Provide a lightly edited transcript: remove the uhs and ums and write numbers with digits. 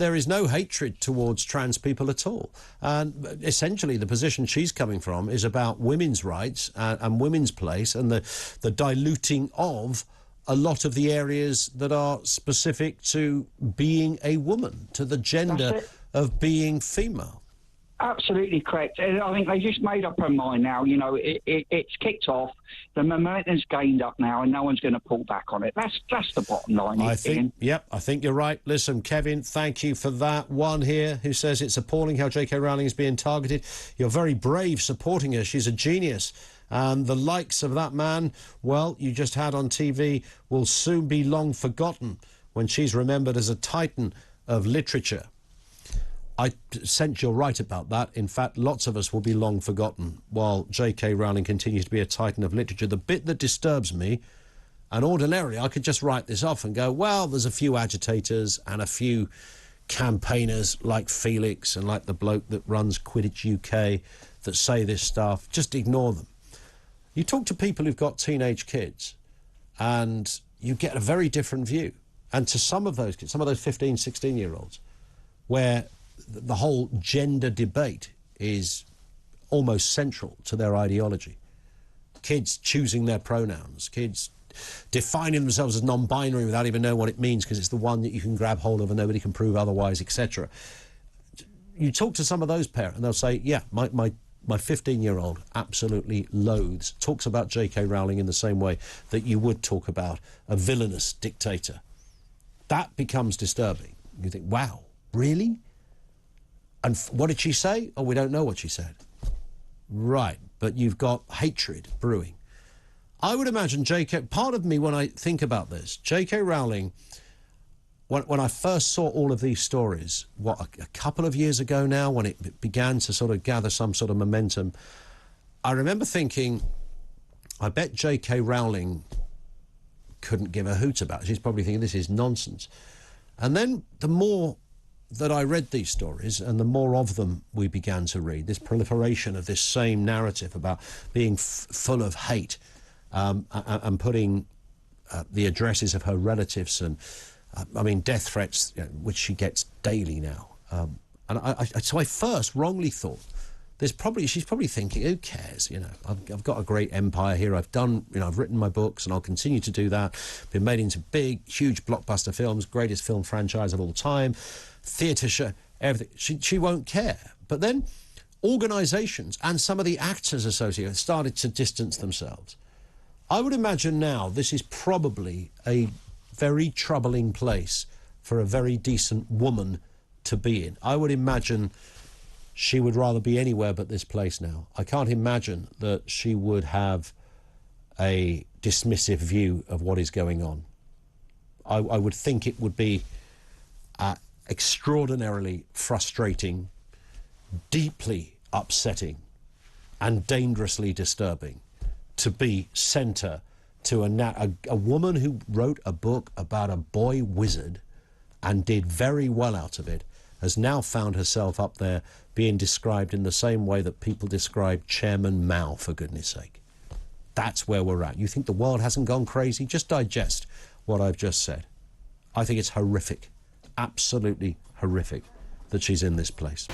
there is no hatred towards trans people at all. And essentially the position she's coming from is about women's rights and women's place and the diluting of a lot of the areas that are specific to being a woman, to the gender of being female. Absolutely correct. I think they just made up her mind now. You know, it's kicked off. The momentum's gained up now, and no one's going to pull back on it. That's the bottom line. I think you're right. Listen, Kevin, thank you for that. One here who says it's appalling how JK Rowling is being targeted. You're very brave supporting her. She's a genius. And the likes of that man, well, you just had on TV, will soon be long forgotten when she's remembered as a titan of literature. I sense you're right about that. In fact, lots of us will be long forgotten while JK Rowling continues to be a titan of literature. The bit that disturbs me, and ordinarily I could just write this off and go, well, there's a few agitators and a few campaigners like Felix and like the bloke that runs Quidditch UK that say this stuff. Just ignore them. You talk to people who've got teenage kids and you get a very different view. And to some of those kids, some of those 15, 16-year-olds, where the whole gender debate is almost central to their ideology. Kids choosing their pronouns, kids defining themselves as non-binary without even knowing what it means because it's the one that you can grab hold of and nobody can prove otherwise, etc. You talk to some of those parents and they'll say, yeah, my 15-year-old absolutely loathes, talks about JK Rowling in the same way that you would talk about a villainous dictator. That becomes disturbing. You think, wow, really? And what did she say? Oh, we don't know what she said. Right, but you've got hatred brewing. I would imagine JK, part of me when I think about this, JK Rowling, when I first saw all of these stories, a couple of years ago now, when it began to sort of gather some sort of momentum, I remember thinking, I bet JK Rowling couldn't give a hoot about it. She's probably thinking, this is nonsense. And then the more that I read these stories and the more of them we began to read, this proliferation of this same narrative about being full of hate and putting the addresses of her relatives and, I mean, death threats, you know, which she gets daily now. So I first wrongly thought, she's probably thinking, who cares, you know, I've got a great empire here, I've written my books and I'll continue to do that, been made into big, huge blockbuster films, greatest film franchise of all time, theatre show, everything. She won't care. But then organisations and some of the actors associated started to distance themselves. I would imagine now this is probably a very troubling place for a very decent woman to be in. I would imagine she would rather be anywhere but this place now. I can't imagine that she would have a dismissive view of what is going on. I would think it would be extraordinarily frustrating, deeply upsetting and dangerously disturbing to be centre to a woman who wrote a book about a boy wizard and did very well out of it, has now found herself up there being described in the same way that people describe Chairman Mao, for goodness sake. That's where we're at. You think the world hasn't gone crazy? Just digest what I've just said. I think it's horrific, absolutely horrific, that she's in this place.